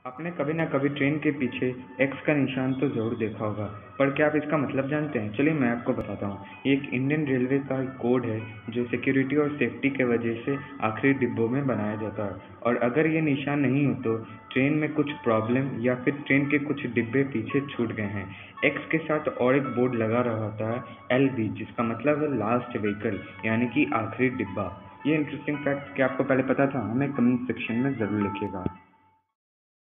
आपने कभी ना कभी ट्रेन के पीछे एक्स का निशान तो ज़रूर देखा होगा, पर क्या आप इसका मतलब जानते हैं? चलिए मैं आपको बताता हूँ। ये एक इंडियन रेलवे का कोड है जो सिक्योरिटी और सेफ्टी के वजह से आखिरी डिब्बों में बनाया जाता है। और अगर ये निशान नहीं हो तो ट्रेन में कुछ प्रॉब्लम या फिर ट्रेन के कुछ डिब्बे पीछे छूट गए हैं। एक्स के साथ और एक बोर्ड लगा रहा होता है LB, जिसका मतलब है लास्ट व्हीकल, यानी कि आखिरी डिब्बा। ये इंटरेस्टिंग फैक्ट क्या आपको पहले पता था? हमें कमेंट सेक्शन में ज़रूर लिखिएगा।